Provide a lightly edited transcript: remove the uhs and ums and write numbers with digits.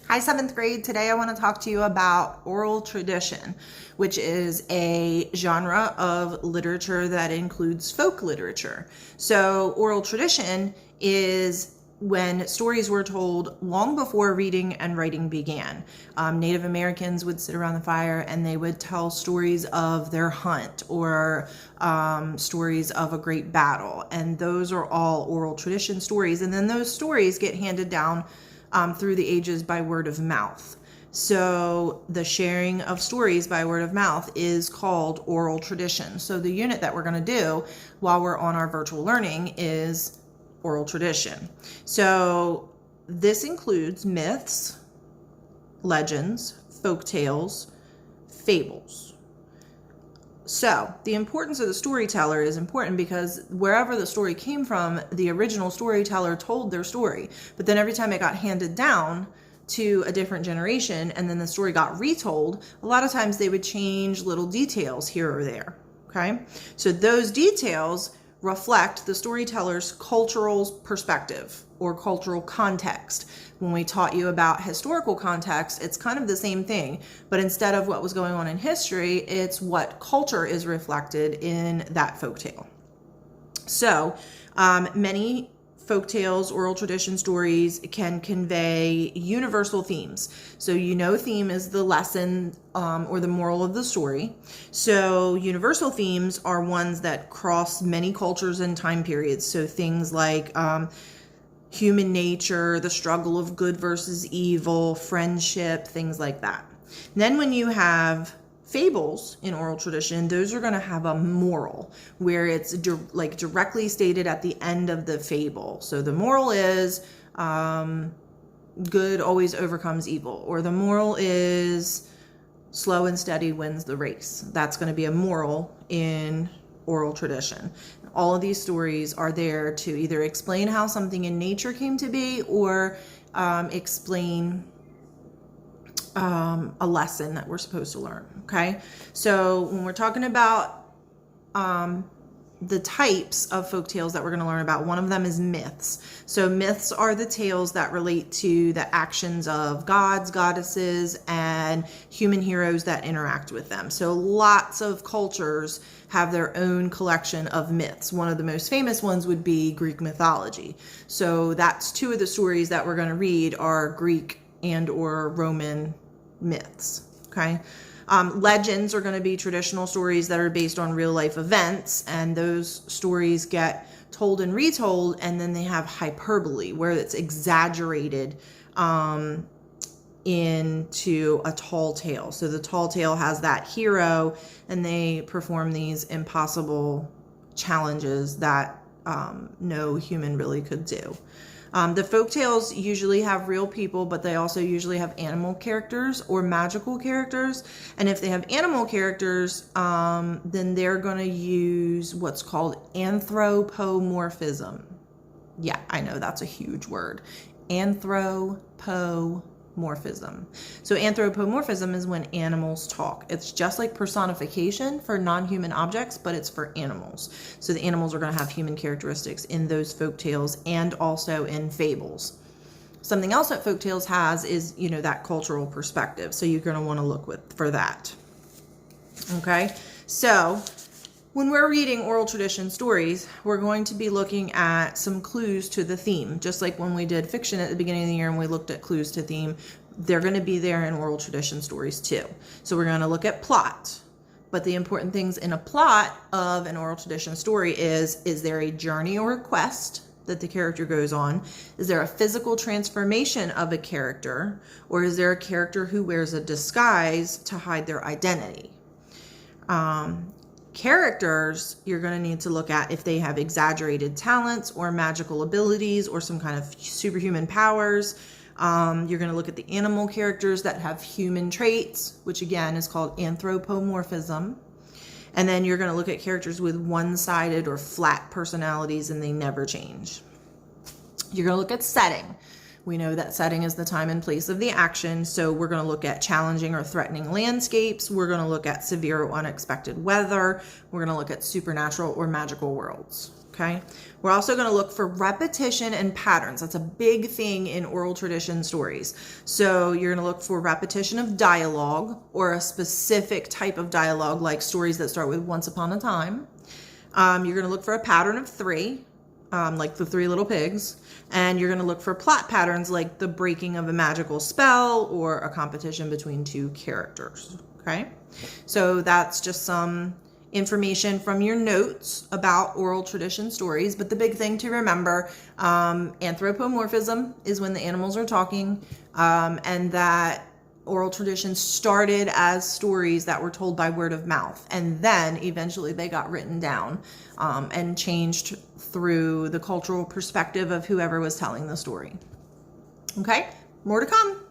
Hi, seventh grade. Today I want to talk to you about oral tradition, which is a genre of literature that includes folk literature. So, oral tradition is when stories were told long before reading and writing began. Native Americans would sit around the fire and they would tell stories of their hunt or stories of a great battle. And those are all oral tradition stories. And then those stories get handed down through the ages by word of mouth. So the sharing of stories by word of mouth is called oral tradition. So the unit that we're going to do while we're on our virtual learning is oral tradition. So this includes myths, legends, folk tales, fables. So the importance of the storyteller is important because wherever the story came from, the original storyteller told their story. But then every time it got handed down to a different generation and then the story got retold, a lot of times they would change little details here or there. Okay, so those details reflect the storyteller's cultural perspective or cultural context. When we taught you about historical context, it's kind of the same thing, but instead of what was going on in history, it's what culture is reflected in that folktale. So many folktales, oral tradition stories can convey universal themes. So theme is the lesson or the moral of the story. So universal themes are ones that cross many cultures and time periods. So things like human nature, the struggle of good versus evil, friendship, things like that. And then when you have fables in oral tradition, those are going to have a moral where it's directly stated at the end of the fable. So the moral is good always overcomes evil, or the moral is slow and steady wins the race. That's going to be a moral in oral tradition. All of these stories are there to either explain how something in nature came to be or explain a lesson that we're supposed to learn. Okay, so when we're talking about the types of folk tales that we're going to learn about, one of them is myths. So myths are the tales that relate to the actions of gods, goddesses, and human heroes that interact with them. So lots of cultures have their own collection of myths. One of the most famous ones would be Greek mythology. So that's two of the stories that we're going to read are Greek and or Roman myths. Okay. Legends are going to be traditional stories that are based on real life events, and those stories get told and retold, and then they have hyperbole where it's exaggerated into a tall tale. So the tall tale has that hero and they perform these impossible challenges that no human really could do. The folk tales usually have real people, but they also usually have animal characters or magical characters. And if they have animal characters, then they're going to use what's called anthropomorphism. Yeah, I know that's a huge word. Anthropomorphism. So anthropomorphism is when animals talk. It's just like personification for non-human objects, but it's for animals. So the animals are going to have human characteristics in those folk tales and also in fables. Something else that folk tales has is, that cultural perspective. So you're going to want to look for that. Okay. So when we're reading oral tradition stories, we're going to be looking at some clues to the theme. Just like when we did fiction at the beginning of the year and we looked at clues to theme, they're going to be there in oral tradition stories too. So we're going to look at plot. But the important things in a plot of an oral tradition story is there a journey or a quest that the character goes on? Is there a physical transformation of a character? Or is there a character who wears a disguise to hide their identity? Characters, you're going to need to look at if they have exaggerated talents or magical abilities or some kind of superhuman powers. You're going to look at the animal characters that have human traits, which again is called anthropomorphism. And then you're going to look at characters with one-sided or flat personalities and they never change. You're going to look at setting. We know that setting is the time and place of the action, so we're going to look at challenging or threatening landscapes. We're going to look at severe or unexpected weather. We're going to look at supernatural or magical worlds. Okay. We're also going to look for repetition and patterns. That's a big thing in oral tradition stories. So you're going to look for repetition of dialogue or a specific type of dialogue, like stories that start with once upon a time. You're going to look for a pattern of three, like the Three Little Pigs. And you're going to look for plot patterns like the breaking of a magical spell or a competition between two characters. Okay. So that's just some information from your notes about oral tradition stories. But the big thing to remember, anthropomorphism is when the animals are talking, and that oral traditions started as stories that were told by word of mouth, and then eventually they got written down and changed through the cultural perspective of whoever was telling the story. Okay, more to come.